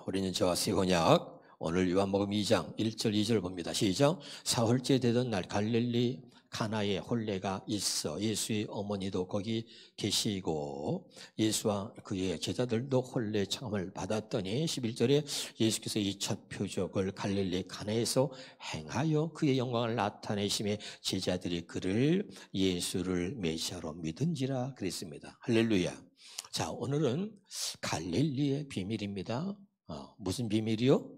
혼인잔치와 새혼약, 오늘 요한복음 2장 1절 2절 봅니다. 시작. 사흘째 되던 날 갈릴리 가나에 혼례가 있어 예수의 어머니도 거기 계시고 예수와 그의 제자들도 혼례 청함을 받았더니 11절에 예수께서 이 첫 표적을 갈릴리 가나에서 행하여 그의 영광을 나타내심에 제자들이 그를 예수를 메시아로 믿은지라 그랬습니다. 할렐루야. 자, 오늘은 갈릴리의 비밀입니다. 무슨 비밀이요?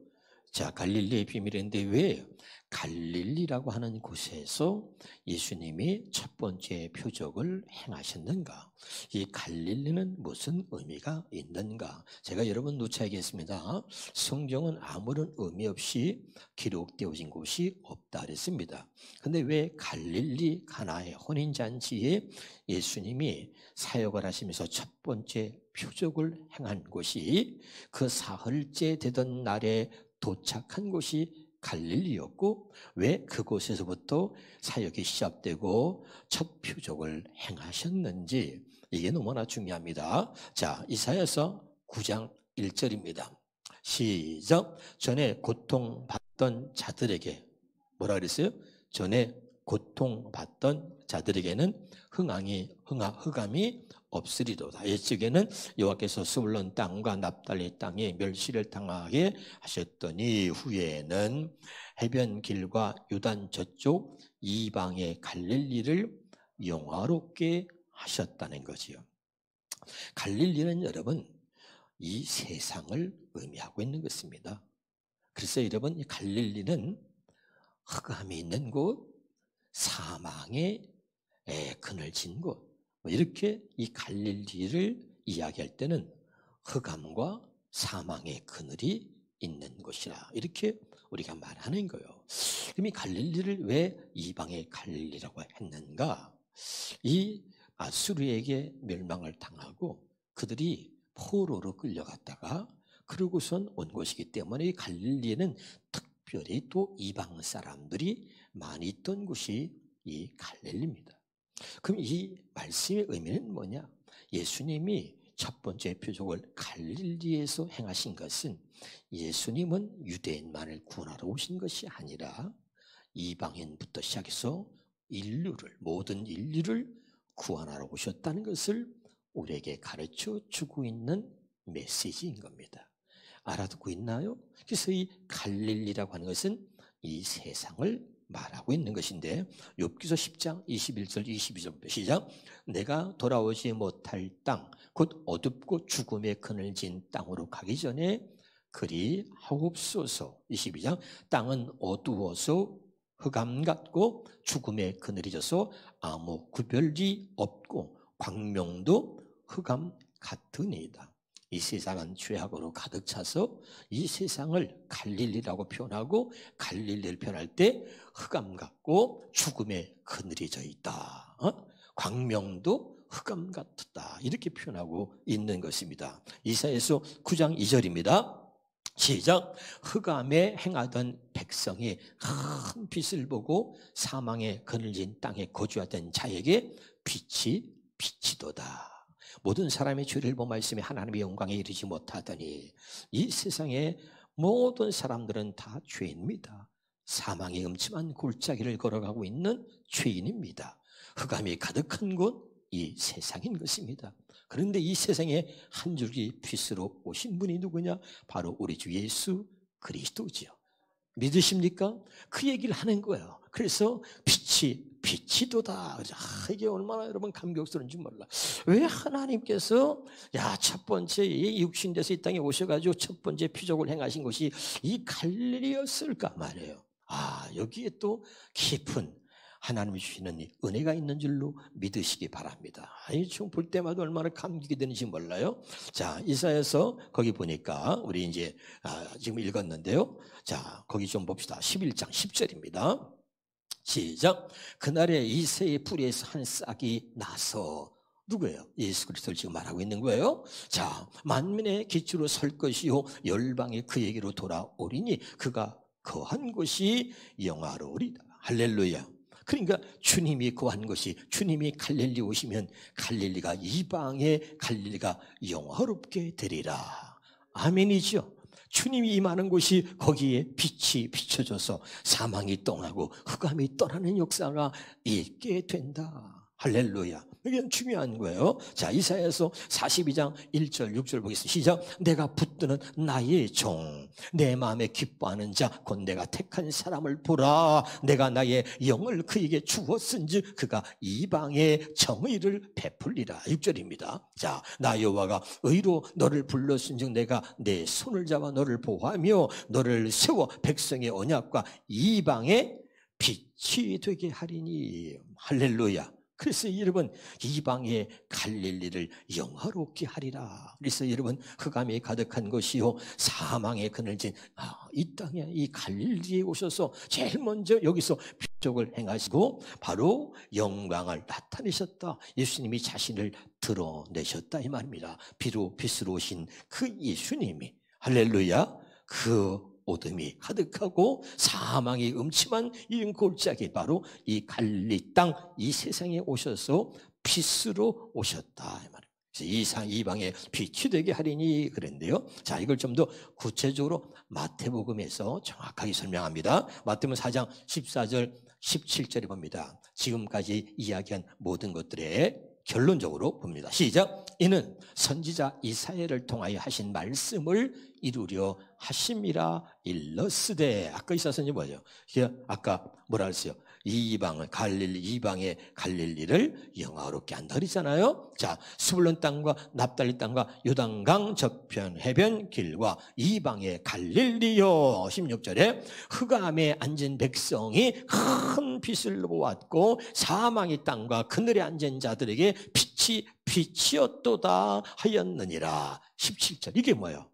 자, 갈릴리의 비밀인데 왜 갈릴리라고 하는 곳에서 예수님이 첫 번째 표적을 행하셨는가? 이 갈릴리는 무슨 의미가 있는가? 제가 여러분 누차하겠습니다. 성경은 아무런 의미 없이 기록되어진 곳이 없다 그랬습니다. 근데 왜 갈릴리 가나의 혼인잔치에 예수님이 사역을 하시면서 첫 번째 표적을 행한 곳이 그 사흘째 되던 날에 도착한 곳이 갈릴리였고 왜 그곳에서부터 사역이 시작되고 첫 표적을 행하셨는지 이게 너무나 중요합니다. 자, 이사야서 9장 1절입니다. 시작. 전에 고통받던 자들에게 뭐라 그랬어요? 전에 고통받던 자들에게는 흑암이 없으리로다. 옛적에는 여호와께서 스불론 땅과 납달리 땅에 멸시를 당하게 하셨더니 후에는 해변 길과 요단 저쪽 이방의 갈릴리를 영화롭게 하셨다는 거지요. 갈릴리는 여러분 이 세상을 의미하고 있는 것입니다. 그래서 여러분 이 갈릴리는 흑암이 있는 곳, 사망의 그늘진 곳, 이렇게 이 갈릴리를 이야기할 때는 흑암과 사망의 그늘이 있는 곳이라 이렇게 우리가 말하는 거예요. 그럼 이 갈릴리를 왜 이방의 갈릴리라고 했는가? 이 아수르에게 멸망을 당하고 그들이 포로로 끌려갔다가 그러고선 온 곳이기 때문에 이 갈릴리에는 특별히 또 이방 사람들이 많이 있던 곳이 이 갈릴리입니다. 그럼 이 말씀의 의미는 뭐냐? 예수님이 첫 번째 표적을 갈릴리에서 행하신 것은 예수님은 유대인만을 구원하러 오신 것이 아니라 이방인부터 시작해서 모든 인류를 구원하러 오셨다는 것을 우리에게 가르쳐 주고 있는 메시지인 겁니다. 알아듣고 있나요? 그래서 이 갈릴리라고 하는 것은 이 세상을 말하고 있는 것인데 욥기서 10장 21절 22절부터 시작. 내가 돌아오지 못할 땅 곧 어둡고 죽음의 그늘진 땅으로 가기 전에 그리 하옵소서. 22장 땅은 어두워서 흑암 같고 죽음의 그늘이 져서 아무 구별이 없고 광명도 흑암 같으니이다. 이 세상은 죄악으로 가득 차서 이 세상을 갈릴리라고 표현하고 갈릴리를 표현할 때 흑암 같고 죽음의 그늘이 져 있다. 광명도 흑암 같다. 이렇게 표현하고 있는 것입니다. 이사야서 9장 2절입니다. 시작. 흑암에 행하던 백성이 큰 빛을 보고 사망의 그늘진 땅에 거주하던 자에게 빛이 비치도다. 모든 사람의 죄를 범하였으며 하나님의 영광에 이르지 못하더니 이 세상의 모든 사람들은 다 죄인입니다. 사망의 음침한 골짜기를 걸어가고 있는 죄인입니다. 흑암이 가득한 곳 이 세상인 것입니다. 그런데 이 세상에 한 줄기 빛으로 오신 분이 누구냐? 바로 우리 주 예수 그리스도지요. 믿으십니까? 그 얘기를 하는 거예요. 그래서 빛이도다. 이게 얼마나 여러분 감격스러운지 몰라. 왜 하나님께서 첫 번째 이 육신돼서 이 땅에 오셔가지고 첫 번째 표적을 행하신 것이 이 갈릴리였을까 말이에요. 여기에 또 깊은 하나님이 주시는 은혜가 있는 줄로 믿으시기 바랍니다. 지금 볼 때마다 얼마나 감격이 되는지 몰라요. 자, 이사야서 거기 보니까 우리 이제 지금 읽었는데요. 자, 거기 좀 봅시다. 11장 10절입니다. 시작. 그날에 이새의 뿌리에서 한 싹이 나서 누구예요? 예수 그리스도를 지금 말하고 있는 거예요. 자, 만민의 기초로 설 것이요 열방이 그에게로 돌아오리니 그가 거한 곳이 영화로우리다. 할렐루야. 그러니까 주님이 구한 것이, 주님이 갈릴리 오시면 갈릴리가, 이방의 갈릴리가 영화롭게 되리라. 아멘이죠. 주님이 임하는 곳이 거기에 빛이 비춰져서 사망이 떠나고 흑암이 떠나는 역사가 있게 된다. 할렐루야. 이게 중요한 거예요. 자, 이사야서 42장 1절 6절 보겠습니다. 시작. 내가 붙드는 나의 종, 내 마음에 기뻐하는 자, 곧 내가 택한 사람을 보라. 내가 나의 영을 그에게 주었은즉 그가 이방의 정의를 베풀리라. 6절입니다. 자, 나 여호와가 의로 너를 불렀은즉 내가 내 손을 잡아 너를 보호하며 너를 세워 백성의 언약과 이방의 빛이 되게 하리니. 할렐루야. 그래서 여러분, 이방의 갈릴리를 영화롭게 하리라. 그래서 여러분, 흑암이 가득한 것이요 사망에 그늘진 이 땅에 이 갈릴리에 오셔서 제일 먼저 여기서 표적을 행하시고 바로 영광을 나타내셨다. 예수님이 자신을 드러내셨다 이 말입니다. 비로 빛으로 오신 그 예수님이, 할렐루야, 그 어둠이 가득하고 사망이 음침한 이 골짜기, 바로 이 갈릴리 땅, 이 세상에 오셔서 빛으로 오셨다 이 말입니다. 이방의 빛이 되게 하리니 그랬는데요. 자, 이걸 좀 더 구체적으로 마태복음에서 정확하게 설명합니다. 마태복음 4장 14절 17절에 봅니다. 지금까지 이야기한 모든 것들의 결론적으로 봅니다. 시작. 이는 선지자 이사야를 통하여 하신 말씀을 이루려 하심이라 일렀으되. 아까 이사야는 뭐죠? 아까 뭐라 했어요? 이방을 갈릴리, 이방의 갈릴리를 영화롭게 한다 그랬잖아요. 자, 스불론 땅과 납달리 땅과 요단강 저편 해변 길과 이방의 갈릴리요. 16절에 흑암에 앉은 백성이 큰 빛을 보았고 사망의 땅과 그늘에 앉은 자들에게 빛이 빛이었도다 하였느니라. 17절. 이게 뭐예요?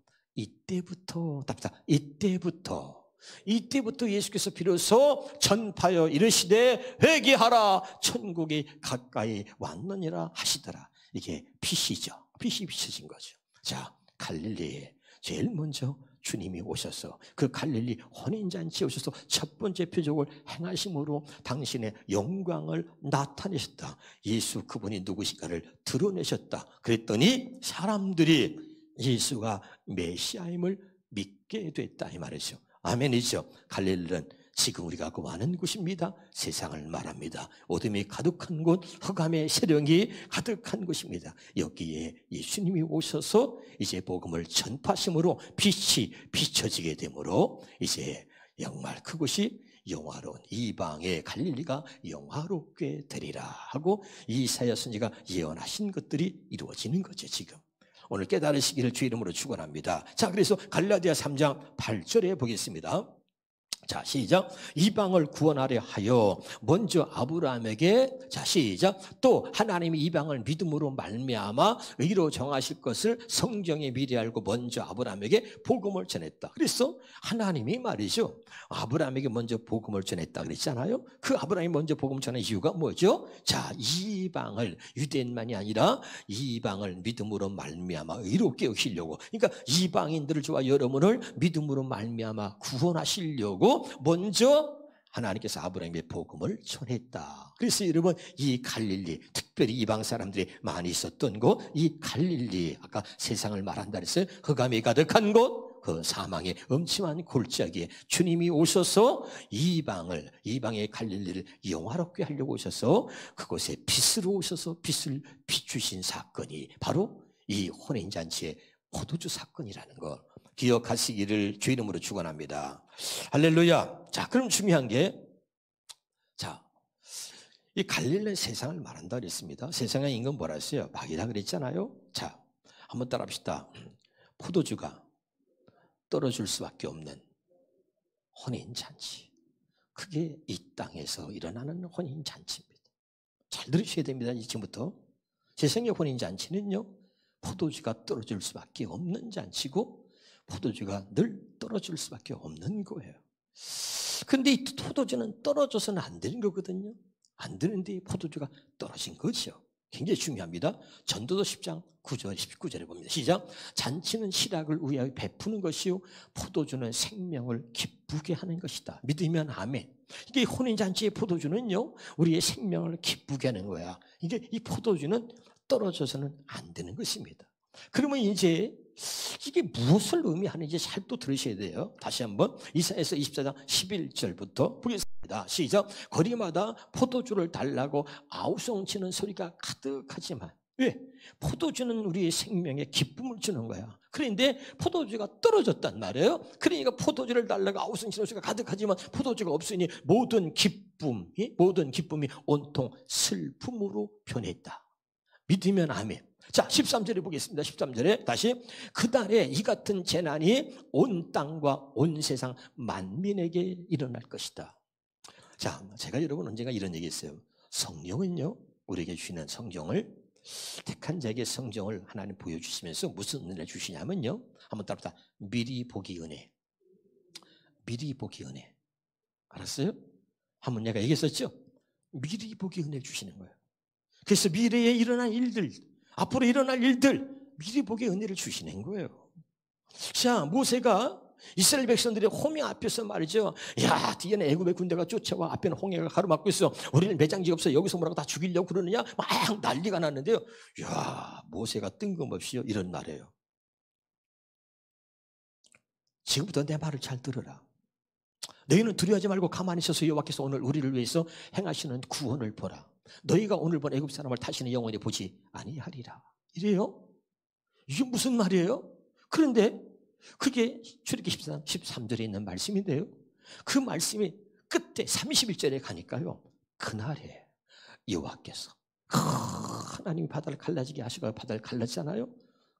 이때부터 예수께서 비로소 전파여 이르시되 회개하라 천국이 가까이 왔느니라 하시더라. 이게 빛이죠. 빛이 비춰진 거죠. 자, 갈릴리에 제일 먼저 주님이 오셔서 그 갈릴리 혼인잔치에 오셔서 첫 번째 표적을 행하심으로 당신의 영광을 나타내셨다. 예수 그분이 누구신가를 드러내셨다. 그랬더니 사람들이 예수가 메시아임을 믿게 됐다 이 말이죠. 아멘이죠. 갈릴리는 지금 우리가 거하는 곳입니다. 세상을 말합니다. 어둠이 가득한 곳, 흑암의 세력이 가득한 곳입니다. 여기에 예수님이 오셔서 이제 복음을 전파하심으로 빛이 비춰지게 되므로 이제 정말 그곳이 영화로운 이방의 갈릴리가 영화롭게 되리라 하고 이사야 선지가 예언하신 것들이 이루어지는 거죠. 지금 오늘 깨달으시기를 주 이름으로 축원합니다. 자, 그래서 갈라디아 3장 8절에 보겠습니다. 자, 시작. 이방을 구원하려 하여 먼저 아브라함에게, 자, 시작. 또 하나님이 이방을 믿음으로 말미암아 의로 정하실 것을 성경에 미리 알고 먼저 아브라함에게 복음을 전했다. 그래서 하나님이 말이죠, 아브라함에게 먼저 복음을 전했다 그랬잖아요. 그 아브라함이 먼저 복음 전한 이유가 뭐죠? 자, 이방을, 유대인만이 아니라 이방을 믿음으로 말미암아 의롭게 여기시려고, 그러니까 이방인들을 저와 여러분을 믿음으로 말미암아 구원하시려고 먼저 하나님께서 아브라함에게 복음을 전했다. 그래서 여러분, 이 갈릴리, 특별히 이방 사람들이 많이 있었던 곳, 이 갈릴리, 아까 세상을 말한다 그랬어요. 흑암이 가득한 곳, 그 사망의 음침한 골짜기에 주님이 오셔서 이방의 갈릴리를 영화롭게 하려고 오셔서 그곳에 빛으로 오셔서 빛을 비추신 사건이 바로 이 혼인잔치의 포도주 사건이라는 거 기억하시기를 주 이름으로 축원합니다. 할렐루야. 자, 그럼 중요한 게, 자, 이 갈릴리 세상을 말한다 그랬습니다. 세상의 인간 뭐라 했어요? 박이라 그랬잖아요. 자, 한번 따라합시다. 포도주가 떨어질 수밖에 없는 혼인잔치. 그게 이 땅에서 일어나는 혼인잔치입니다. 잘 들으셔야 됩니다. 지금부터. 세상의 혼인잔치는요, 포도주가 떨어질 수밖에 없는 잔치고 포도주가 늘 떨어질 수밖에 없는 거예요. 그런데 이 포도주는 떨어져서는 안 되는 거거든요. 안 되는데 포도주가 떨어진 거죠. 굉장히 중요합니다. 전도서 10장 9절 19절에 봅니다. 시작. 잔치는 실학을 위하여 베푸는 것이요 포도주는 생명을 기쁨 기쁘게 하는 것이다. 믿으면 아멘. 이게 혼인잔치의 포도주는요, 우리의 생명을 기쁘게 하는 거야. 이게 이 포도주는 떨어져서는 안 되는 것입니다. 그러면 이제 이게 무엇을 의미하는지 잘 또 들으셔야 돼요. 다시 한번 이사야서 24장 11절부터 보겠습니다. 시작. 거리마다 포도주를 달라고 아우성치는 소리가 가득하지만, 왜? 포도주는 우리의 생명에 기쁨을 주는 거야. 그런데 포도주가 떨어졌단 말이에요. 그러니까 포도주를 달라고 아우성치는 소리가 가득하지만 포도주가 없으니 모든 기쁨이 온통 슬픔으로 변했다. 믿으면 아멘. 자, 13절에 보겠습니다. 13절에 다시. 그날에 이 같은 재난이 온 땅과 온 세상 만민에게 일어날 것이다. 자, 제가 여러분 언젠가 이런 얘기 했어요. 성령은요, 우리에게 주시는 성경을, 택한 자에게 성경을 하나님 보여주시면서 무슨 은혜를 주시냐면요, 한번 따라합시다. 미리 보기 은혜. 미리 보기 은혜. 알았어요? 한번 내가 얘기했었죠? 미리 보기 은혜 주시는 거예요. 그래서 미래에 일어날 일들, 앞으로 일어날 일들 미리 보기 은혜를 주시는 거예요. 자, 모세가 이스라엘 백성들의 홍해 앞에서 말이죠. 야, 뒤에는 애굽의 군대가 쫓아와, 앞에는 홍해가 가로막고 있어. 우리는 매장지 없어. 여기서 뭐라고 다 죽이려고 그러느냐? 막 난리가 났는데요. 야, 모세가 뜬금없이 이런 말이에요. 지금부터 내 말을 잘 들어라. 너희는 두려워하지 말고 가만히 있어서 여호와께서 오늘 우리를 위해서 행하시는 구원을 보라. 너희가 오늘 본 애굽 사람을 다시는 영원히 보지 아니하리라. 이래요? 이게 무슨 말이에요? 그런데 그게 출애굽기 13절에 있는 말씀인데요. 그 말씀이 끝에 31절에 가니까요, 그날에 여호와께서 하나님이 바다를 갈라지게 하시고 바다를 갈랐잖아요.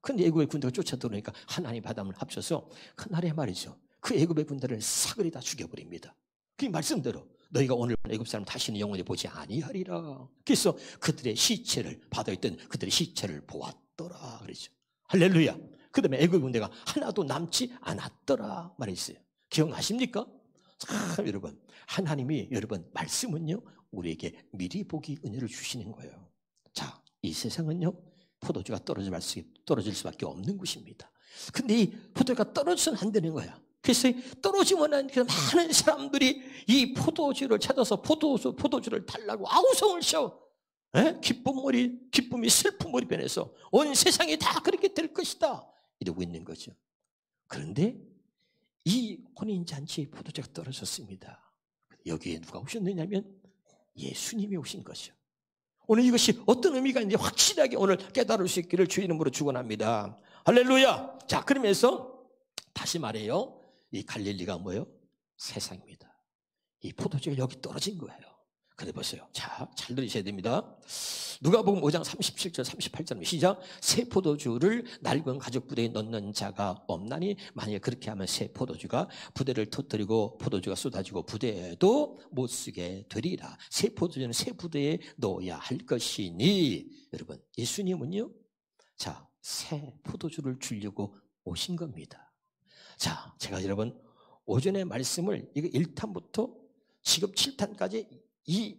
근데 애굽의 군대가 쫓아들어오니까 하나님 바다를 합쳐서 그날에 말이죠, 그 애굽의 군대를 사거리 다 죽여버립니다. 그 말씀대로 너희가 오늘 애굽 사람 다시는 영원히 보지 아니하리라. 그래서 그들의 시체를, 바다에 있던 그들의 시체를 보았더라 그러죠. 할렐루야. 그 다음에 애굽 군대가 하나도 남지 않았더라 말했어요. 기억나십니까? 참, 여러분, 하나님이, 여러분, 말씀은요, 우리에게 미리 보기 은혜를 주시는 거예요. 자, 이 세상은요, 포도주가 떨어질 수밖에 없는 곳입니다. 근데 이 포도주가 떨어져서는 안 되는 거야. 그래서 떨어지면 안 되는 많은 사람들이 이 포도주를 찾아서 포도주를 달라고 아우성을 쳐. 기쁨이 슬픔으로 변해서 온 세상이 다 그렇게 될 것이다, 이러고 있는 거죠. 그런데 이 혼인잔치의 포도주가 떨어졌습니다. 여기에 누가 오셨느냐면 예수님이 오신 거죠. 오늘 이것이 어떤 의미가 있는지 확실하게 오늘 깨달을 수 있기를 주의 이름으로 축원합니다. 할렐루야. 자, 그러면서 다시 말해요, 이 갈릴리가 뭐예요? 세상입니다. 이 포도주가 여기 떨어진 거예요. 그래 보세요. 자, 잘 들으셔야 됩니다. 누가복음 5장 37절 38절 시작. 새 포도주를 낡은 가죽 부대에 넣는 자가 없나니 만약에 그렇게 하면 새 포도주가 부대를 터뜨리고 포도주가 쏟아지고 부대에도 못 쓰게 되리라. 새 포도주는 새 부대에 넣어야 할 것이니. 여러분, 예수님은요, 자, 새 포도주를 주려고 오신 겁니다. 자, 제가 여러분 오전에 말씀을 이거 1탄부터 지금 7탄까지 이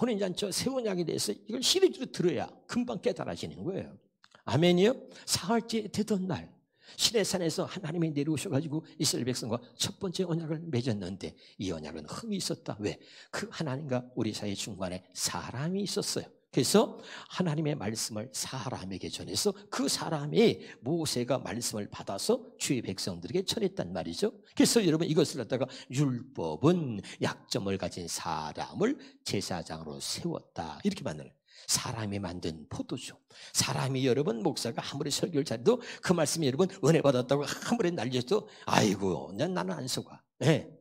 혼인잔치와 새 언약에 대해서 이걸 시리즈로 들어야 금방 깨달아지는 거예요. 아멘이요? 사흘째 되던 날 시내산에서 하나님이 내려오셔가지고 이스라엘 백성과 첫 번째 언약을 맺었는데 이 언약은 흠이 있었다. 왜? 그 하나님과 우리 사이 중간에 사람이 있었어요. 그래서 하나님의 말씀을 사람에게 전해서 그 사람이 모세가 말씀을 받아서 주의 백성들에게 전했단 말이죠. 그래서 여러분 이것을 갖다가 율법은 약점을 가진 사람을 제사장으로 세웠다, 이렇게 만드는, 사람이 만든 포도주. 사람이 여러분 목사가 아무리 설교를 잘해도 그 말씀이 여러분 은혜 받았다고 아무리 날려도 아이고 나는 안 속아.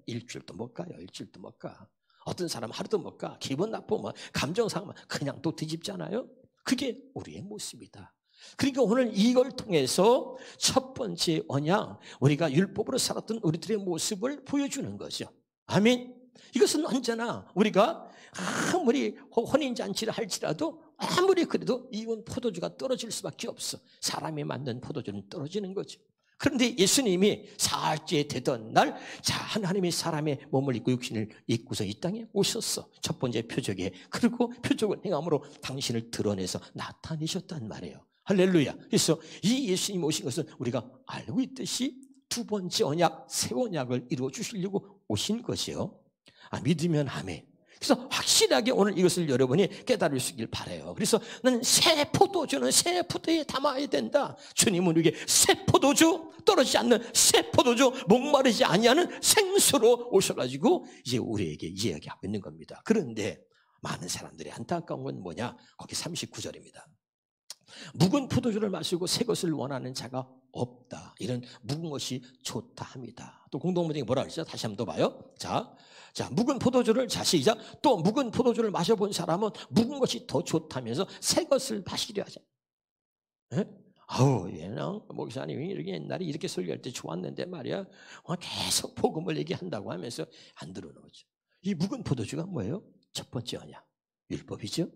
일주일도 못 가요. 일주일도 못 가. 어떤 사람 하루도 못 가. 기분 나쁘면 감정 상하면 그냥 또 뒤집잖아요. 그게 우리의 모습이다. 그러니까 오늘 이걸 통해서 첫 번째 언약, 우리가 율법으로 살았던 우리들의 모습을 보여주는 거죠. 아멘. 이것은 언제나 우리가 아무리 혼인잔치를 할지라도 아무리 그래도 이건 포도주가 떨어질 수밖에 없어. 사람이 만든 포도주는 떨어지는 거죠. 그런데 예수님이 사흘째 되던 날, 자, 하나님이 사람의 몸을 입고 육신을 입고서 이 땅에 오셨어. 첫 번째 표적에. 그리고 표적을 행함으로 당신을 드러내서 나타내셨단 말이에요. 할렐루야. 그래서 이 예수님 오신 것은 우리가 알고 있듯이 두 번째 언약, 새 언약을 이루어 주시려고 오신 것이요. 믿으면 아멘. 그래서 확실하게 오늘 이것을 여러분이 깨달을 수 있길 바라요. 그래서 나는 새 포도주는 새 포도에 담아야 된다. 주님은 우리에게 새 포도주, 떨어지지 않는 새 포도주, 목마르지 아니하는 생수로 오셔가지고 이제 우리에게 이야기하고 있는 겁니다. 그런데 많은 사람들이 안타까운 건 뭐냐? 거기 39절입니다. 묵은 포도주를 마시고 새 것을 원하는 자가 없다. 이런 묵은 것이 좋다 합니다. 또 공동문장이 뭐라 그러죠? 다시 한번 더 봐요. 자, 묵은 포도주를 시작. 또 묵은 포도주를 마셔본 사람은 묵은 것이 더 좋다면서 새 것을 마시려 하죠. 얘는 목사님이 이렇게 옛날에 이렇게 설교할 때 좋았는데 말이야. 계속 복음을 얘기한다고 하면서 안 들어오죠. 이 묵은 포도주가 뭐예요? 첫 번째 언약, 율법이죠.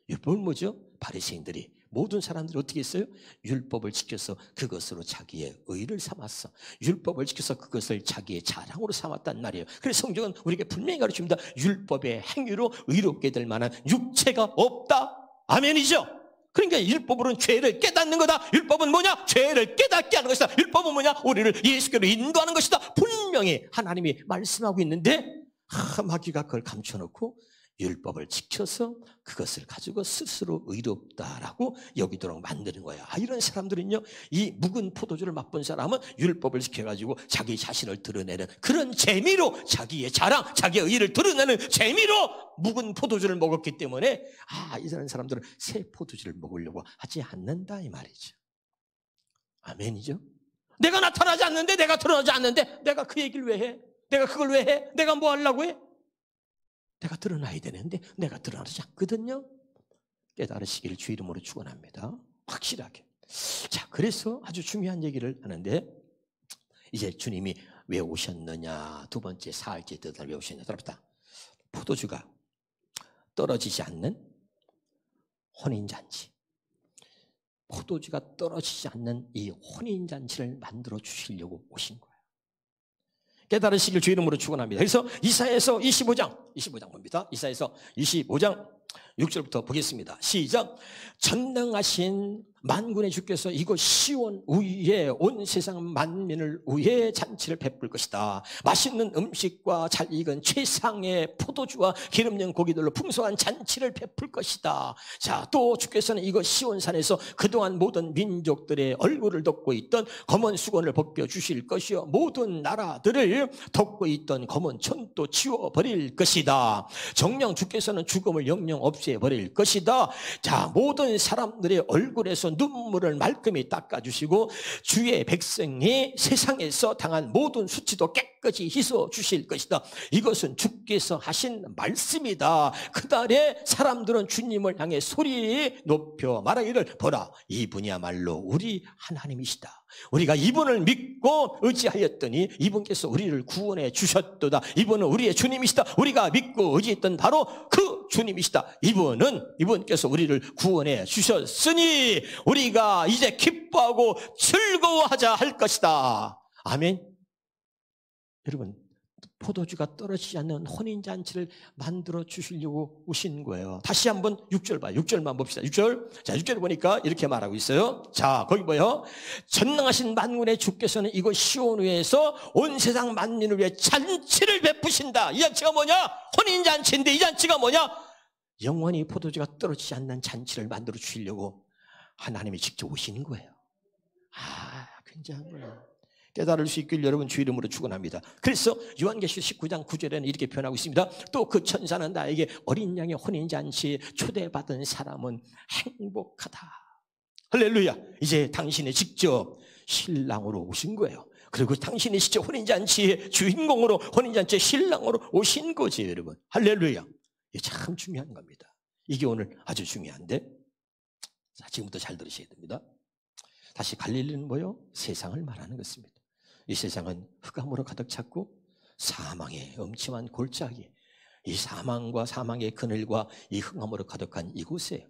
율법은 뭐죠? 바리새인들이 모든 사람들이 어떻게 했어요? 율법을 지켜서 그것으로 자기의 의를 삼았어. 율법을 지켜서 그것을 자기의 자랑으로 삼았단 말이에요. 그래서 성경은 우리에게 분명히 가르칩니다. 율법의 행위로 의롭게 될 만한 육체가 없다. 아멘이죠? 그러니까 율법으로는 죄를 깨닫는 거다. 율법은 뭐냐? 죄를 깨닫게 하는 것이다. 율법은 뭐냐? 우리를 예수께로 인도하는 것이다. 분명히 하나님이 말씀하고 있는데 마귀가 그걸 감춰놓고 율법을 지켜서 그것을 가지고 스스로 의롭다라고 여기도록 만드는 거야. 이런 사람들은요, 이 묵은 포도주를 맛본 사람은 율법을 지켜가지고 자기 자신을 드러내는 그런 재미로 자기의 자랑, 자기의 의를 드러내는 재미로 묵은 포도주를 먹었기 때문에 이런 사람들은 새 포도주를 먹으려고 하지 않는다 이 말이죠. 아멘이죠? 내가 나타나지 않는데, 내가 드러나지 않는데 내가 그 얘기를 왜 해? 내가 그걸 왜 해? 내가 뭐 하려고 해? 내가 드러나야 되는데 내가 드러나지 않거든요. 깨달으시기를 주 이름으로 축원합니다. 확실하게. 자, 그래서 아주 중요한 얘기를 하는데 이제 주님이 왜 오셨느냐? 두 번째 사흘째 뜻을 왜 오셨느냐? 들어봅시다. 포도주가 떨어지지 않는 혼인잔치. 포도주가 떨어지지 않는 이 혼인잔치를 만들어 주시려고 오신 거예요. 깨달으시길 주 이름으로 축원합니다. 그래서 이사야서 25장 봅니다. 이사야서 25장 6절부터 보겠습니다. 시작. 전능하신 만군의 주께서 이곳 시온 위에 온 세상 만민을 위해 잔치를 베풀 것이다. 맛있는 음식과 잘 익은 최상의 포도주와 기름진 고기들로 풍성한 잔치를 베풀 것이다. 자, 또 주께서는 이곳 시온산에서 그동안 모든 민족들의 얼굴을 덮고 있던 검은 수건을 벗겨주실 것이요 모든 나라들을 덮고 있던 검은 천도 치워버릴 것이다. 정녕 주께서는 죽음을 영영 없애버릴 것이다. 자, 모든 사람들의 얼굴에서 눈물을 말끔히 닦아주시고 주의 백성이 세상에서 당한 모든 수치도 깨끗이 씻어 주실 것이다. 이것은 주께서 하신 말씀이다. 그날에 사람들은 주님을 향해 소리 높여 말하기를 보라, 이분이야말로 우리 하나님이시다. 우리가 이분을 믿고 의지하였더니 이분께서 우리를 구원해 주셨도다. 이분은 우리의 주님이시다. 우리가 믿고 의지했던 바로 그 주님이시다. 이분께서 우리를 구원해 주셨으니 우리가 이제 기뻐하고 즐거워하자 할 것이다. 아멘. 여러분, 포도주가 떨어지지 않는 혼인잔치를 만들어 주시려고 오신 거예요. 다시 한번 6절 봐요. 6절만 봅시다. 6절. 자, 6절 보니까 이렇게 말하고 있어요. 자, 거기 뭐예요? 전능하신 만군의 주께서는 이곳 시온 위에서 온 세상 만민을 위해 잔치를 베푸신다. 이 잔치가 뭐냐? 혼인잔치인데 이 잔치가 뭐냐? 영원히 포도주가 떨어지지 않는 잔치를 만들어 주시려고 하나님이 직접 오시는 거예요. 굉장한 거예요. 깨달을 수 있길 여러분 주 이름으로 축원합니다. 그래서 요한계시록 19장 9절에는 이렇게 표현하고 있습니다. 또 그 천사는 나에게 어린 양의 혼인잔치에 초대받은 사람은 행복하다. 할렐루야. 이제 당신이 직접 신랑으로 오신 거예요. 그리고 당신이 직접 혼인잔치의 주인공으로, 혼인잔치의 신랑으로 오신 거지 여러분. 할렐루야. 이게 참 중요한 겁니다. 이게 오늘 아주 중요한데, 자, 지금부터 잘 들으셔야 됩니다. 다시 갈릴리는 뭐요? 세상을 말하는 것입니다. 이 세상은 흑암으로 가득 찼고 사망의 음침한 골짜기, 이 사망과 사망의 그늘과 이 흑암으로 가득한 이곳에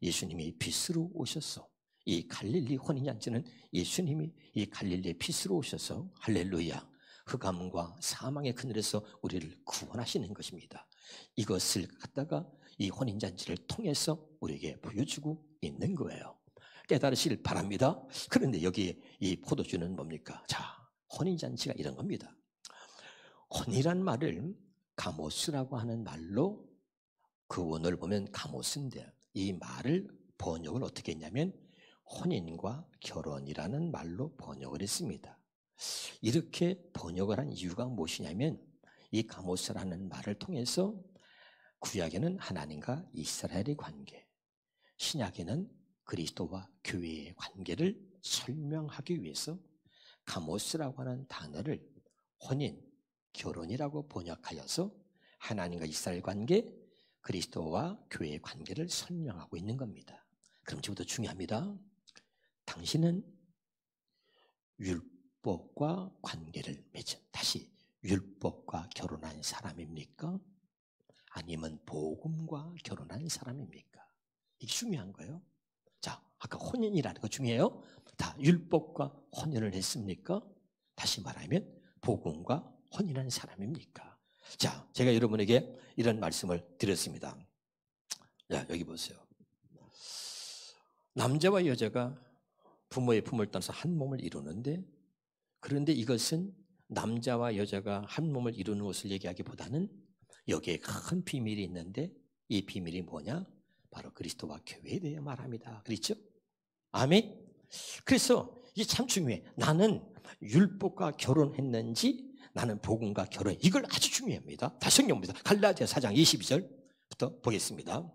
예수님이 빛으로 오셔서 이 갈릴리 혼인잔치는 예수님이 이 갈릴리의 빛으로 오셔서 할렐루야 흑암과 사망의 그늘에서 우리를 구원하시는 것입니다. 이것을 갖다가 이 혼인잔치를 통해서 우리에게 보여주고 있는 거예요. 깨달으시길 바랍니다. 그런데 여기 이 포도주는 뭡니까? 자, 혼인잔치가 이런 겁니다. 혼이란 말을 가모스라고 하는 말로 그 원어를 보면 가모스인데 이 말을 번역을 어떻게 했냐면 혼인과 결혼이라는 말로 번역을 했습니다. 이렇게 번역을 한 이유가 무엇이냐면 이 가모스라는 말을 통해서 구약에는 하나님과 이스라엘의 관계, 신약에는 그리스도와 교회의 관계를 설명하기 위해서 가모스라고 하는 단어를 혼인, 결혼이라고 번역하여서 하나님과 이스라엘 관계, 그리스도와 교회의 관계를 설명하고 있는 겁니다. 그럼 지금부터 중요합니다. 당신은 율법과 관계를 맺은, 다시 율법과 결혼한 사람입니까? 아니면 복음과 결혼한 사람입니까? 이게 중요한 거예요. 자, 아까 혼인이라는 거 중요해요. 다 율법과 혼인을 했습니까? 다시 말하면 복음과 혼인한 사람입니까? 자, 제가 여러분에게 이런 말씀을 드렸습니다. 자, 여기 보세요. 남자와 여자가 부모의 품을 떠나서 한 몸을 이루는데, 그런데 이것은 남자와 여자가 한 몸을 이루는 것을 얘기하기보다는 여기에 큰 비밀이 있는데 이 비밀이 뭐냐? 바로 그리스도와 교회에 대해 말합니다. 그렇죠? 아멘? 그래서 이게 참 중요해. 나는 율법과 결혼했는지 나는 복음과 결혼, 이걸 아주 중요합니다. 다시 성경 봅니다. 갈라디아서 4장 22절부터 보겠습니다.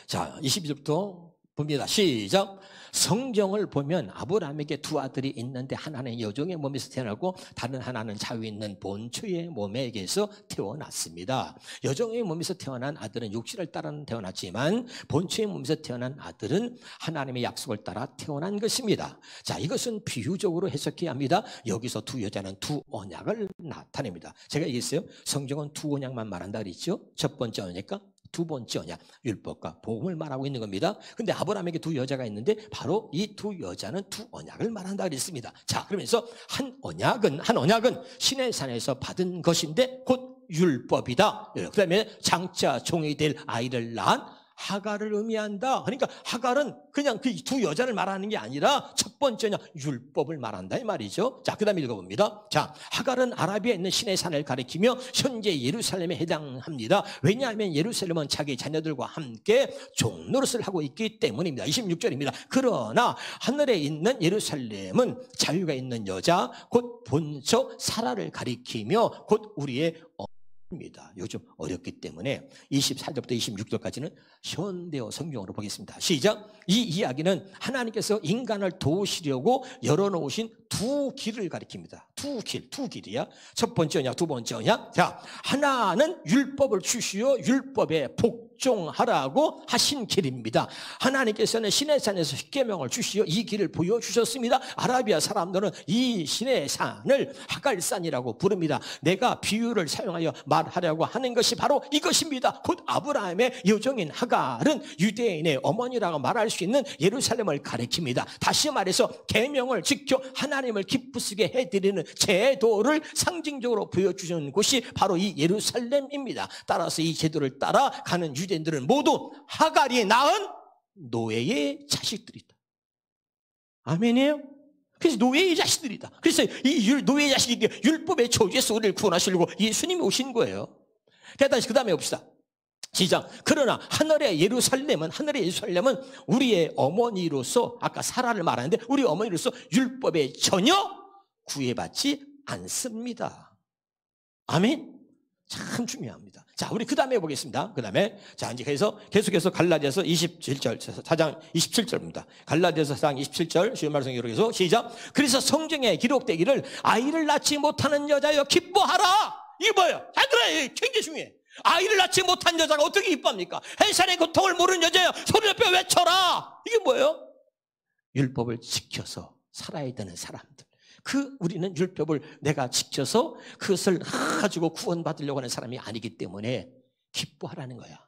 자, 22절부터 봅니다. 시작. 성경을 보면 아브라함에게 두 아들이 있는데 하나는 여종의 몸에서 태어나고 다른 하나는 자유 있는 본초의 몸에게서 태어났습니다. 여종의 몸에서 태어난 아들은 육신을 따라 태어났지만 본초의 몸에서 태어난 아들은 하나님의 약속을 따라 태어난 것입니다. 자, 이것은 비유적으로 해석해야 합니다. 여기서 두 여자는 두 언약을 나타냅니다. 제가 얘기했어요. 성경은 두 언약만 말한다 그랬죠. 첫 번째 언약과 두 번째 언약, 율법과 복음을 말하고 있는 겁니다. 근데 아브라함에게 두 여자가 있는데 바로 이 두 여자는 두 언약을 말한다 그랬습니다. 자, 그러면서 한 언약은 신의 산에서 받은 것인데 곧 율법이다. 그다음에 장차 종이 될 아이를 낳은 하갈을 의미한다. 그러니까 하갈은 그냥 그 두 여자를 말하는 게 아니라 첫 번째냐 율법을 말한다 이 말이죠. 자, 그다음에 읽어봅니다. 자, 하갈은 아라비아에 있는 신의 산을 가리키며 현재 예루살렘에 해당합니다. 왜냐하면 예루살렘은 자기 자녀들과 함께 종노릇을 하고 있기 때문입니다. 26절입니다. 그러나 하늘에 있는 예루살렘은 자유가 있는 여자 곧 본처 사라를 가리키며 곧 우리의 입니다. 요즘 어렵기 때문에 24절부터 26절까지는 현대어 성경으로 보겠습니다. 시작. 이 이야기는 하나님께서 인간을 도우시려고 열어놓으신 두 길을 가리킵니다. 두 길이야. 첫 번째 언약, 두 번째 언약. 자, 하나는 율법을 주시어 율법에 복종하라고 하신 길입니다. 하나님께서는 신의 산에서 십계명을 주시어 이 길을 보여주셨습니다. 아라비아 사람들은 이 신의 산을 하갈산이라고 부릅니다. 내가 비유를 사용하여 말하려고 하는 것이 바로 이것입니다. 곧 아브라함의 여종인 하갈은 유대인의 어머니라고 말할 수 있는 예루살렘을 가리킵니다. 다시 말해서 계명을 지켜 하나님을 기쁘시게 해드리는 제도를 상징적으로 보여주는 곳이 바로 이 예루살렘입니다. 따라서 이 제도를 따라가는 유대인들은 모두 하갈이 낳은 노예의 자식들이다. 아멘이에요? 그래서 노예의 자식들이다. 그래서 이 노예의 자식이 율법의 저주에서 우리를 구원하시려고 예수님이 오신 거예요. 그 다음에 봅시다. 시작. 그러나 하늘의 예루살렘은 우리의 어머니로서 아까 사라를 말하는데 우리 어머니로서 율법에 전혀 구애받지 않습니다. 아멘. 참 중요합니다. 자, 우리 그 다음에 보겠습니다. 그 다음에 자, 이제 계속해서 갈라디아서 27절 4장 27절입니다. 갈라디아서 4장 27절 쉬운 말씀 기록해서 시작. 그래서 성경에 기록되기를 아이를 낳지 못하는 여자여 기뻐하라. 이게 뭐예요? 잘 들어요. 굉장히 중요해. 아이를 낳지 못한 여자가 어떻게 기뻐합니까? 해산의 고통을 모르는 여자여 소리를 뼈 외쳐라. 이게 뭐예요? 율법을 지켜서 살아야 되는 사람들. 우리는 율법을 내가 지켜서 그것을 가지고 구원받으려고 하는 사람이 아니기 때문에 기뻐하라는 거야.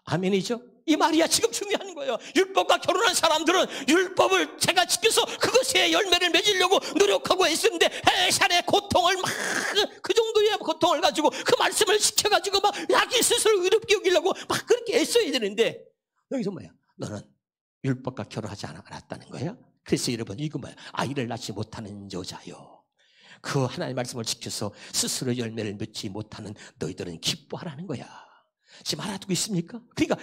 아멘이죠? 이 말이야 지금 중요한 거예요. 율법과 결혼한 사람들은 율법을 제가 지켜서 그것의 열매를 맺으려고 노력하고 있었는데 해산의 고통을 그 정도의 고통을 가지고 그 말씀을 지켜가지고 자기 스스로 의롭게 여기려고 그렇게 애써야 되는데 여기서 뭐야? 너는 율법과 결혼하지 않았다는 거야? 그래서 여러분 이거 뭐야? 아이를 낳지 못하는 여자요 그 하나님의 말씀을 지켜서 스스로 열매를 맺지 못하는 너희들은 기뻐하라는 거야. 지금 알아두고 있습니까? 그러니까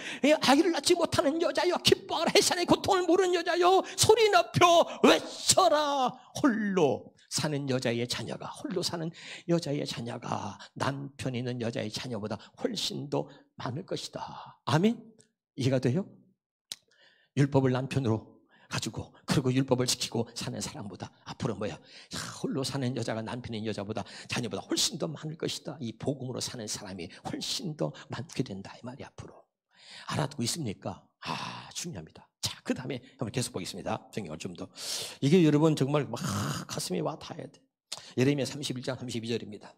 아기를 낳지 못하는 여자여 기뻐하라. 해산의 고통을 모르는 여자여 소리 높여 외쳐라. 홀로 사는 여자의 자녀가, 홀로 사는 여자의 자녀가 남편 있는 여자의 자녀보다 훨씬 더 많을 것이다. 아멘? 이해가 돼요? 율법을 남편으로 가지고 그리고 율법을 지키고 사는 사람보다 앞으로 뭐야? 홀로 사는 여자가 남편인 여자보다 자녀보다 훨씬 더 많을 것이다. 이 복음으로 사는 사람이 훨씬 더 많게 된다 이 말이 앞으로. 알아두고 있습니까? 중요합니다. 자, 그 다음에 한번 계속 보겠습니다. 성경을 좀 더. 이게 여러분 정말 막 가슴에 와 닿아야 돼. 예레미야 31장 32절입니다.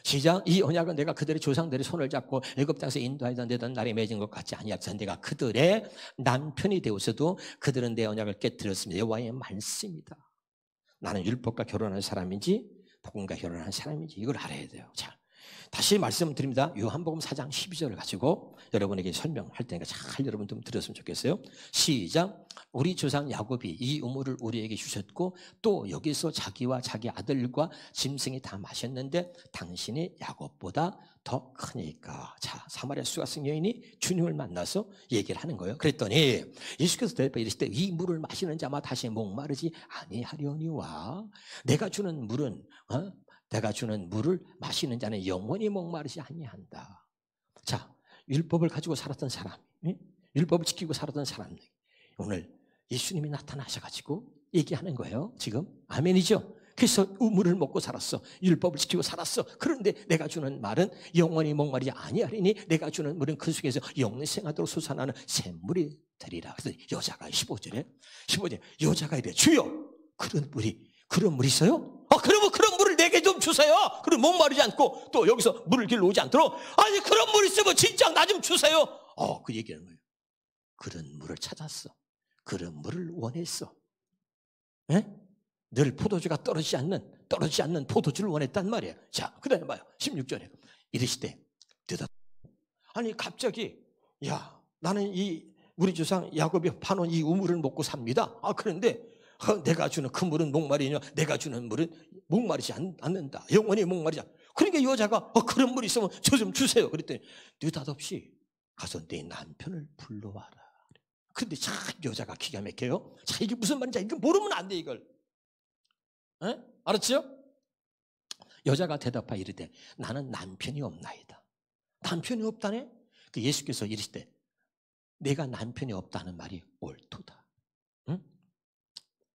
시작. 이 언약은 내가 그들의 조상들의 손을 잡고 애굽 땅에서 인도하여 내던 날에 맺은 것 같지 아니하사 내가 그들의 남편이 되어서도 그들은 내 언약을 깨뜨렸습니다. 여호와의 말씀이다. 나는 율법과 결혼한 사람인지 복음과 결혼한 사람인지 이걸 알아야 돼요. 자, 다시 말씀드립니다. 요한복음 4장 12절을 가지고 여러분에게 설명할 테니까 잘 여러분 좀 들었으면 좋겠어요. 시작. 우리 조상 야곱이 이 우물을 우리에게 주셨고 또 여기서 자기와 자기 아들과 짐승이 다 마셨는데 당신이 야곱보다 더 크니까. 자, 사마리아 수가성 여인이 주님을 만나서 얘기를 하는 거예요. 그랬더니 예수께서 대답해 이르시되 이 물을 마시는 자마 다시 목마르지 아니하려니와 내가 주는 물은 내가 주는 물을 마시는 자는 영원히 목마르지 아니한다. 자, 율법을 가지고 살았던 사람, 율법을 지키고 살았던 사람, 오늘 예수님이 나타나셔가지고 얘기하는 거예요. 지금 아멘이죠. 그래서 우물을 먹고 살았어. 율법을 지키고 살았어. 그런데 내가 주는 말은 영원히 목마르지 아니하리니 내가 주는 물은 그 속에서 영생하도록 솟아나는 샘물이 되리라. 그래서 여자가 15절에 여자가 이래 주여 그런 물이 있어요? 그러면 그런 물을 내게 좀 주세요. 그럼 목마르지 않고 또 여기서 물을 길러 오지 않도록 아니 그런 물 있으면 진짜 나 좀 주세요. 그 얘기하는 거예요. 그런 물을 찾았어. 그런 물을 원했어. 에? 늘 포도주가 떨어지지 않는 포도주를 원했단 말이에요. 자, 그 다음에 봐요. 16절에 이르시되 대답. 아니 갑자기 나는 우리 조상 야곱이 파놓은 이 우물을 먹고 삽니다. 그런데 내가 주는 그 물은 목마르냐? 내가 주는 물은 목마르지 않는다. 영원히 목마르지 않는다. 그러니까 여자가 그런 물이 있으면 저 좀 주세요. 그랬더니 느닷없이 가서 내 남편을 불러와라. 그런데 참 여자가 기가 막혀요. 자, 이게 무슨 말인지 이거 모르면 안 돼 이걸. 알았죠? 여자가 대답하여 이르되 나는 남편이 없나이다. 남편이 없다네? 그 예수께서 이르시되 내가 남편이 없다는 말이 옳도다.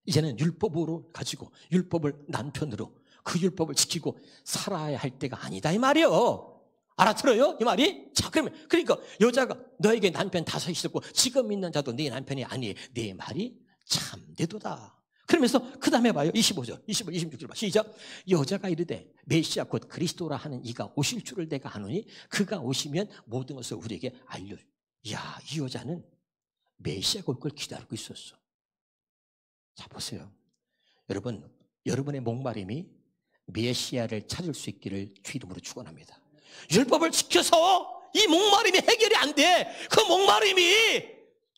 이제는 율법으로 가지고 율법을 남편으로 그 율법을 지키고 살아야 할 때가 아니다 이 말이에요. 알아들어요? 이 말이? 자, 그러니까 여자가 너에게 남편 5 있었고 지금 있는 자도 네 남편이 아니 네 말이 참되도다. 그러면서 그 다음에 봐요. 25절, 26절 봐. 시작. 여자가 이르되 메시아 곧 그리스도라 하는 이가 오실 줄을 내가 아노니 그가 오시면 모든 것을 우리에게 알려. 이 여자는 메시아가 올 걸 기다리고 있었어. 자, 보세요. 여러분, 여러분의 목마름이 메시아를 찾을 수 있기를 주 이름으로 축원합니다. 율법을 지켜서 이 목마름이 해결이 안 돼. 그 목마름이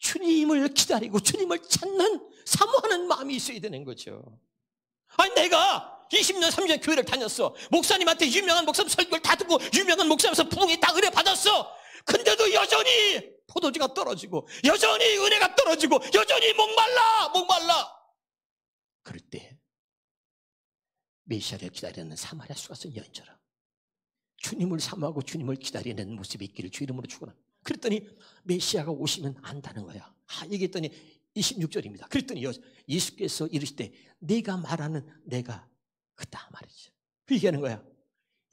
주님을 기다리고 주님을 찾는 사모하는 마음이 있어야 되는 거죠. 아니 내가 20년 30년 교회를 다녔어. 목사님한테 유명한 목사님 설교를 다 듣고 유명한 목사님에서 부흥이 다 은혜 받았어. 근데도 여전히 포도주가 떨어지고 여전히 은혜가 떨어지고 여전히 목말라. 그럴 때 메시아를 기다리는 사마리아 수가성 여인처럼 주님을 사모하고 주님을 기다리는 모습이 있기를 주 이름으로 축원합니다. 그랬더니 메시아가 오시면 안다는 거야. 얘기했더니 26절입니다. 그랬더니 예수께서 이르시되 네가 말하는 내가 그다 말이죠. 그 얘기하는 거야.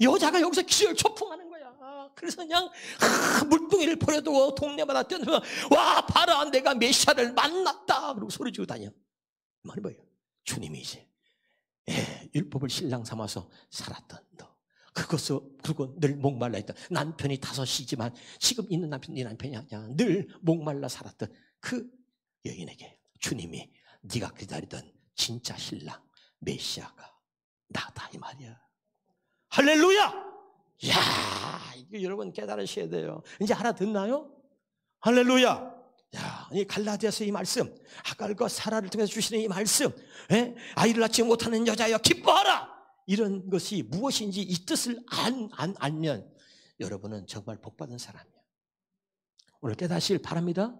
여자가 여기서 기절초풍하는 거야. 그래서 그냥 물뚱이를 버려두고 동네마다 뛰어들면서 와 봐라 내가 메시아를 만났다 그러고 소리 지르고 다녀. 말이 뭐예요? 주님이 이제 율법을 신랑 삼아서 살았던 너 그리고 늘 목말라 있던 남편이 5이지만 지금 있는 남편이 네 남편이 아니야. 늘 목말라 살았던 그 여인에게 주님이 네가 기다리던 진짜 신랑 메시아가 나다 이 말이야. 할렐루야. 이거 여러분 깨달으셔야 돼요. 이제 알아듣나요? 할렐루야. 야, 이 갈라디아서 이 말씀, 하갈과 사라를 통해서 주시는 이 말씀, 아이를 낳지 못하는 여자여 기뻐하라! 이런 것이 무엇인지 이 뜻을 알면 여러분은 정말 복받은 사람이에요. 오늘 깨닫시길 바랍니다.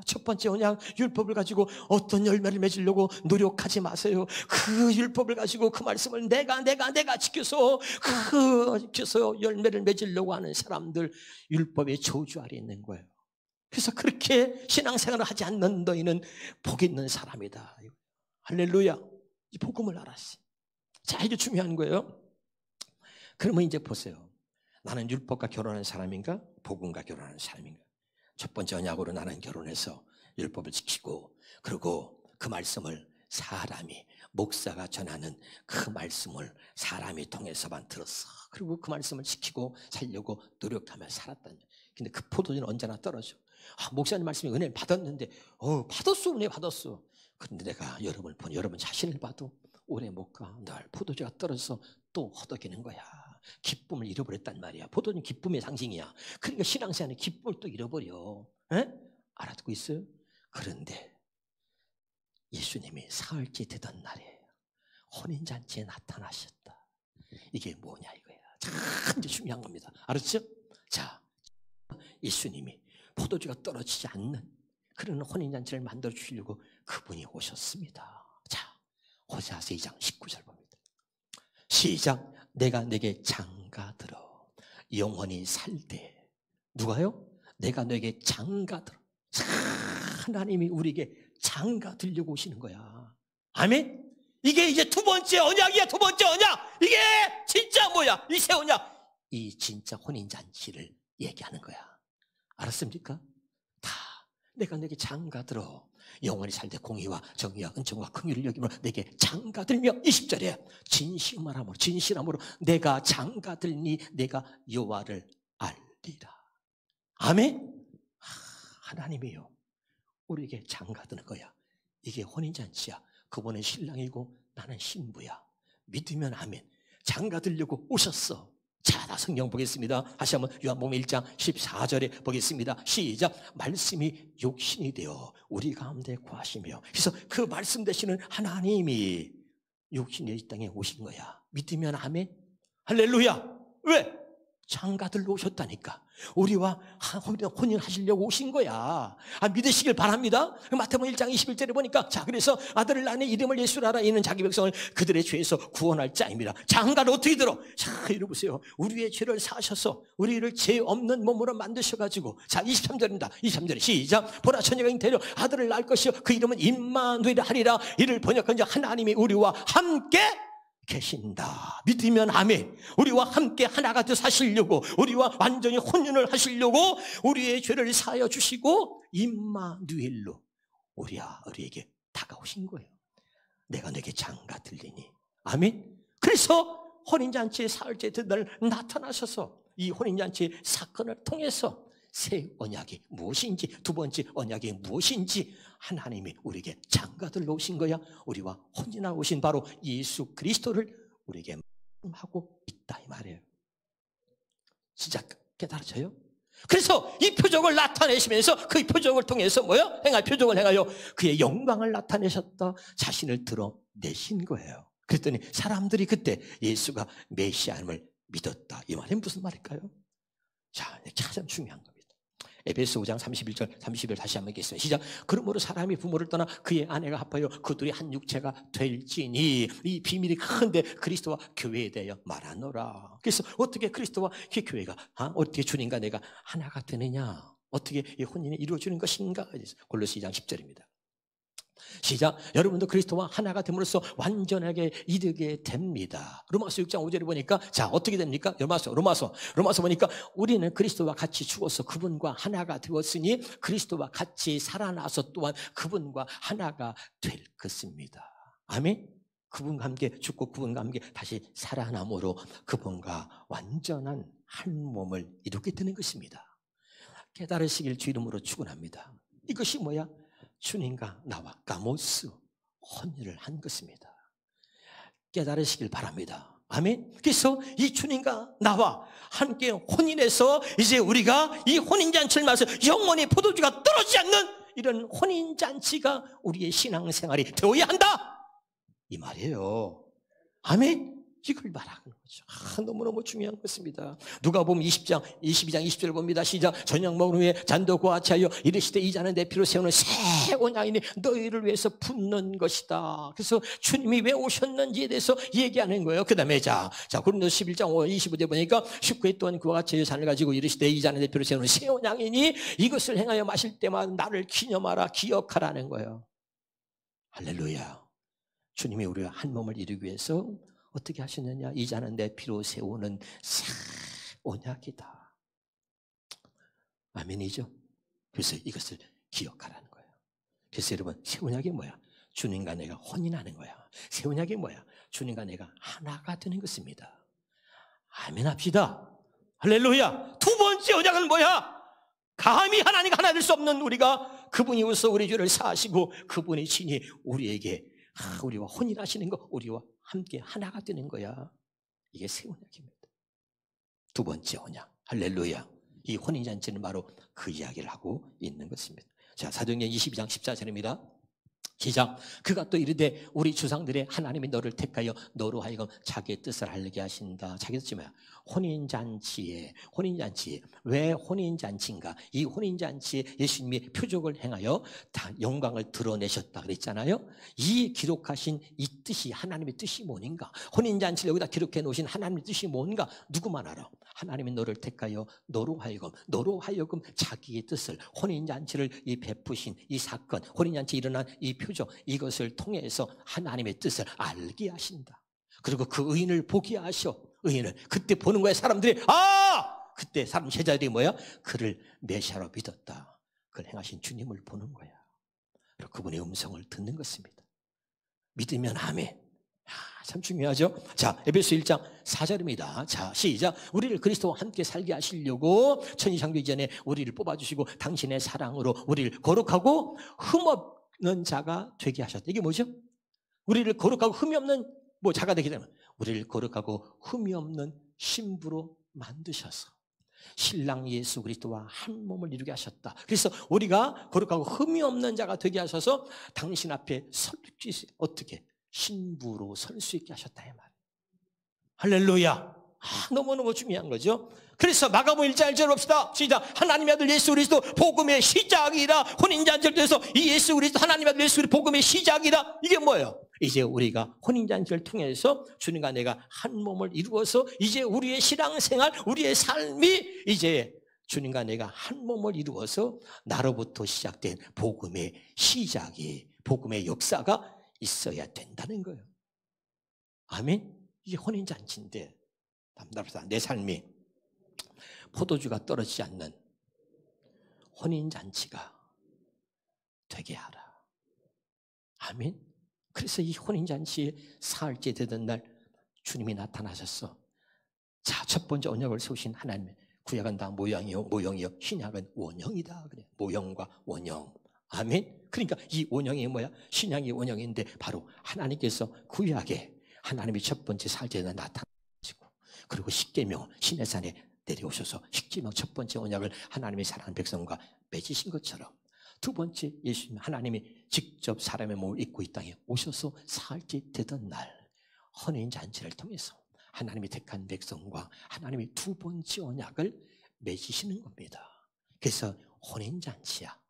첫 번째 언약 율법을 가지고 어떤 열매를 맺으려고 노력하지 마세요. 그 율법을 가지고 그 말씀을 내가 지켜서 열매를 맺으려고 하는 사람들 율법의 저주 아래 있는 거예요. 그래서 그렇게 신앙생활을 하지 않는 너희는 복 있는 사람이다. 할렐루야. 이 복음을 알았어요. 자, 이게 중요한 거예요. 그러면 이제 보세요. 나는 율법과 결혼하는 사람인가? 복음과 결혼하는 사람인가? 첫 번째 언약으로 나는 결혼해서 율법을 지키고, 그리고 그 말씀을 사람이, 목사가 전하는 그 말씀을 사람이 통해서만 들었어. 그리고 그 말씀을 지키고 살려고 노력하며 살았다는 거예요. 근데 그 포도주는 언제나 떨어져. 목사님 말씀이 은혜를 받았는데, 받았어, 은혜 받았어. 그런데 내가 여러분 자신을 봐도 오래 못 가. 늘 포도주가 떨어져서 또 허덕이는 거야. 기쁨을 잃어버렸단 말이야. 포도는 기쁨의 상징이야. 그러니까 신앙생활의 기쁨을 또 잃어버려. 알아듣고 있어요? 그런데 예수님이 사흘째 되던 날에 혼인잔치에 나타나셨다. 이게 뭐냐 이거야. 참 중요한 겁니다. 알았죠? 자, 예수님이 포도주가 떨어지지 않는 그런 혼인잔치를 만들어 주시려고 그분이 오셨습니다. 자, 호세아서 2장 19절 봅니다. 시작. 내가 내게 장가들어 영원히 살되. 누가요? 내가 너에게 장가들어. 하나님이 우리에게 장가들려고 오시는 거야. 아멘? 이게 이제 두 번째 언약이야. 두 번째 언약. 이게 진짜 뭐야? 이 새 언약. 이 진짜 혼인잔치를 얘기하는 거야. 알았습니까? 다 내가 내게 장가들어 영원히 살되 공의와 정의와 은총과 긍휼을 여기며 내게 장가들며 20절에 진실함으로 내가 장가들니 내가 여호와를 알리라. 아멘. 하나님이요 우리에게 장가드는 거야. 이게 혼인잔치야. 그분은 신랑이고 나는 신부야. 믿으면 아멘. 장가들려고 오셨어. 자, 나 성경 보겠습니다. 다시 한번 요한복음 1장 14절에 보겠습니다. 시작. 말씀이 육신이 되어 우리 가운데 거하시며. 그래서 그 말씀 되시는 하나님이 육신이 이 땅에 오신 거야. 믿으면 아멘. 할렐루야. 왜? 장가들러 오셨다니까. 우리와 혼인하시려고 오신 거야. 믿으시길 바랍니다. 마태복음 1장 21절에 보니까 자, 그래서 아들을 낳으니 이름을 예수라 하라. 이는 자기 백성을 그들의 죄에서 구원할 자입니다. 장가를 어떻게 들어? 자, 이러보세요. 우리의 죄를 사셔서 우리를 죄 없는 몸으로 만드셔가지고. 자, 23절입니다. 23절에 시작. 보라 처녀가 잉태하여 아들을 낳을 것이요 그 이름은 임마누엘이라 하리라. 이를 번역한 자 하나님이 우리와 함께 계신다. 믿으면 아멘. 우리와 함께 하나가 되어 사시려고, 우리와 완전히 혼인을 하시려고 우리의 죄를 사하여 주시고 임마누엘로 우리에게 다가오신 거예요. 내가 내게 장가들리니. 아멘. 그래서 혼인잔치의 사흘째 된 날 나타나셔서 이 혼인잔치의 사건을 통해서 새 언약이 무엇인지, 두 번째 언약이 무엇인지 하나님이 우리에게 장가들러 오신 거야. 우리와 혼인하고 오신 바로 예수 그리스도를 우리에게 말씀하고 있다 이 말이에요. 진짜 깨달아져요? 그래서 이 표적을 나타내시면서 그 표적을 통해서 뭐요? 표적을 행하여 그의 영광을 나타내셨다. 자신을 드러내신 거예요. 그랬더니 사람들이 그때 예수가 메시아임을 믿었다. 이 말이 무슨 말일까요? 자, 가장 중요한 겁니다. 에베소 5장 31절 30절 다시 한번 읽겠습니다. 시작. 그러므로 사람이 부모를 떠나 그의 아내가 합하여 그들이 한 육체가 될지니. 이 비밀이 큰데 그리스도와 교회에 대하여 말하노라. 그래서 어떻게 그리스도와 교회가 어떻게 주님과 내가 하나가 되느냐, 어떻게 이 혼인이 이루어지는 것인가. 골로새 2장 10절입니다. 시작. 여러분도 그리스도와 하나가 됨으로써 완전하게 이르게 됩니다. 로마서 6장 5절에 보니까 자, 어떻게 됩니까? 로마서 보니까 우리는 그리스도와 같이 죽어서 그분과 하나가 되었으니 그리스도와 같이 살아나서 또한 그분과 하나가 될 것입니다. 아멘. 그분과 함께 죽고 그분과 함께 다시 살아남으로 그분과 완전한 한 몸을 이루게 되는 것입니다. 깨달으시길 주 이름으로 축원합니다. 이것이 뭐야? 주님과 나와 가모스 혼인을 한 것입니다. 깨달으시길 바랍니다. 아멘. 그래서 이 주님과 나와 함께 혼인해서 이제 우리가 이 혼인잔치를 맞아서 영원히 포도주가 떨어지지 않는 이런 혼인잔치가 우리의 신앙생활이 되어야 한다, 이 말이에요. 아멘. 이걸 말하는 거죠. 너무너무 중요한 것입니다. 누가복음 22장 20절을 봅니다. 시작. 저녁 먹은 후에 잔도 고아치하여 이르시되 이 잔은 내 피로 세우는 새 언약이니 너희를 위해서 붓는 것이다. 그래서 주님이 왜 오셨는지에 대해서 얘기하는 거예요. 그 다음에 자 고린도서 11장 25절 보니까 19회 동안 그와 같이 잔을 가지고 이르시되 이 잔은 내 피로 세우는 새 언약이니 이것을 행하여 마실 때마다 나를 기념하라, 기억하라는 거예요. 할렐루야. 주님이 우리와 한 몸을 이루기 위해서 어떻게 하시느냐? 이 잔은 내 피로 세우는 새 언약이다. 아멘이죠? 그래서 이것을 기억하라는 거예요. 그래서 여러분, 새 언약이 뭐야? 주님과 내가 혼인하는 거야. 새 언약이 뭐야? 주님과 내가 하나가 되는 것입니다. 아멘 합시다. 할렐루야. 두 번째 언약은 뭐야? 감히 하나님과 하나 될 수 없는 우리가 그분이 오셔서 우리 죄를 사하시고 그분이 친히 우리에게 우리와 혼인하시는 거, 우리와 함께 하나가 되는 거야. 이게 새 언약입니다. 두 번째 언약. 할렐루야. 이 혼인잔치는 바로 그 이야기를 하고 있는 것입니다. 자, 사도행전 22장 14절입니다. 시작. 그가 또 이르되 우리 조상들의 하나님이 너를 택하여 너로 하여금 자기의 뜻을 알게 하신다. 자기 뜻이 뭐야? 혼인잔치에 왜 혼인잔치인가? 이 혼인잔치에 예수님이 표적을 행하여 다 영광을 드러내셨다 그랬잖아요. 이 기록하신 이 뜻이, 하나님의 뜻이 뭔가? 혼인잔치를 여기다 기록해 놓으신 하나님의 뜻이 뭔가? 누구만 알아? 하나님이 너를 택하여 너로 하여금 자기의 뜻을, 혼인잔치를 이 베푸신 이 사건, 혼인잔치 일어난 이 표적, 이것을 통해서 하나님의 뜻을 알게 하신다. 그리고 그 의인을 보게 하셔. 의인을 그때 보는 거야. 사람들이 그때 사람 제자들이 뭐야? 그를 메시아로 믿었다. 그걸 행하신 주님을 보는 거야. 그리고 그분의 음성을 듣는 것입니다. 믿으면 아멘. 참 중요하죠. 자, 에베소 1장 4절입니다. 자, 시작. 우리를 그리스도와 함께 살게 하시려고 천지창조 전에 우리를 뽑아주시고 당신의 사랑으로 우리를 거룩하고 흠없는 자가 되게 하셨다. 이게 뭐죠? 우리를 거룩하고 흠이 없는 자가 되게 되면 우리를 거룩하고 흠이 없는 신부로 만드셔서 신랑 예수 그리스도와 한 몸을 이루게 하셨다. 그래서 우리가 거룩하고 흠이 없는 자가 되게 하셔서 당신 앞에 어떻게? 신부로 설 수 있게 하셨다 이 말. 할렐루야. 너무너무 중요한 거죠. 그래서 마가복음 1장 1절 봅시다. 시작. 하나님의 아들 예수 그리스도 복음의 시작이라. 혼인잔치를 통해서 이 예수 그리스도 하나님의 아들 예수 그리스도 복음의 시작이다. 이게 뭐예요? 이제 우리가 혼인잔치를 통해서 주님과 내가 한 몸을 이루어서 이제 우리의 신앙생활, 우리의 삶이 이제 주님과 내가 한 몸을 이루어서 나로부터 시작된 복음의 시작이, 복음의 역사가 있어야 된다는 거예요. 아멘. 이게 혼인잔치인데 답답하다. 내 삶이 포도주가 떨어지지 않는 혼인잔치가 되게 하라. 아멘. 그래서 이 혼인잔치에 사흘째 되던 날 주님이 나타나셨어. 자, 첫 번째 언약을 세우신 하나님의 구약은 다 모형이요 신약은 원형이다. 그래. 모형과 원형. 아멘. 그러니까 이 원형이 뭐야? 신약이 원형인데 바로 하나님께서 구약에 하나님이 첫 번째 사흘째에 나타나시고 그리고 십계명 시내산에 내려오셔서 십계명 첫 번째 언약을 하나님의 사랑하는 백성과 맺으신 것처럼 두 번째 예수님 하나님이 직접 사람의 몸을 입고 이 땅에 오셔서 사흘째 되던 날 혼인잔치를 통해서 하나님이 택한 백성과 하나님이 두 번째 언약을 맺으시는 겁니다. 그래서 혼인잔치야.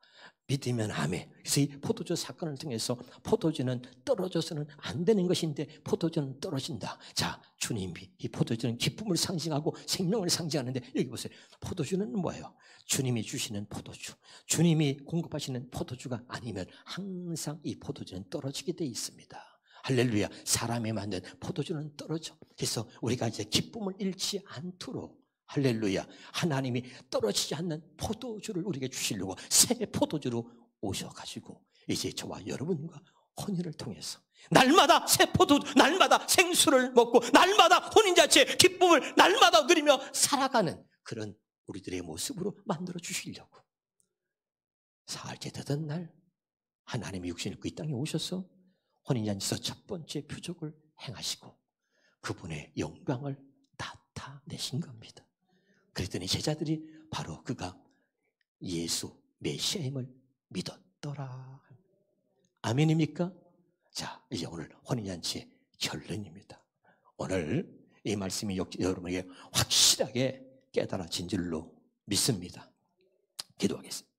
믿으면 아멘. 그래서 이 포도주 사건을 통해서 포도주는 떨어져서는 안 되는 것인데 포도주는 떨어진다. 자, 주님이 이 포도주는 기쁨을 상징하고 생명을 상징하는데 여기 보세요. 포도주는 뭐예요? 주님이 주시는 포도주, 주님이 공급하시는 포도주가 아니면 항상 이 포도주는 떨어지게 돼 있습니다. 할렐루야. 사람이 만든 포도주는 떨어져. 그래서 우리가 이제 기쁨을 잃지 않도록 할렐루야. 하나님이 떨어지지 않는 포도주를 우리에게 주시려고 새 포도주로 오셔가지고 이제 저와 여러분과 혼인을 통해서 날마다 새 포도주, 날마다 생수를 먹고 날마다 혼인잔치의 기쁨을 날마다 누리며 살아가는 그런 우리들의 모습으로 만들어 주시려고 사흘째 되던 날 하나님이 육신을 입고 이 땅에 오셔서 혼인잔치에서 첫 번째 표적을 행하시고 그분의 영광을 나타내신 겁니다. 그랬더니 제자들이 바로 그가 예수 메시아임을 믿었더라. 아멘입니까? 자, 이제 오늘 혼인잔치의 결론입니다. 오늘 이 말씀이 여러분에게 확실하게 깨달아진 줄로 믿습니다. 기도하겠습니다.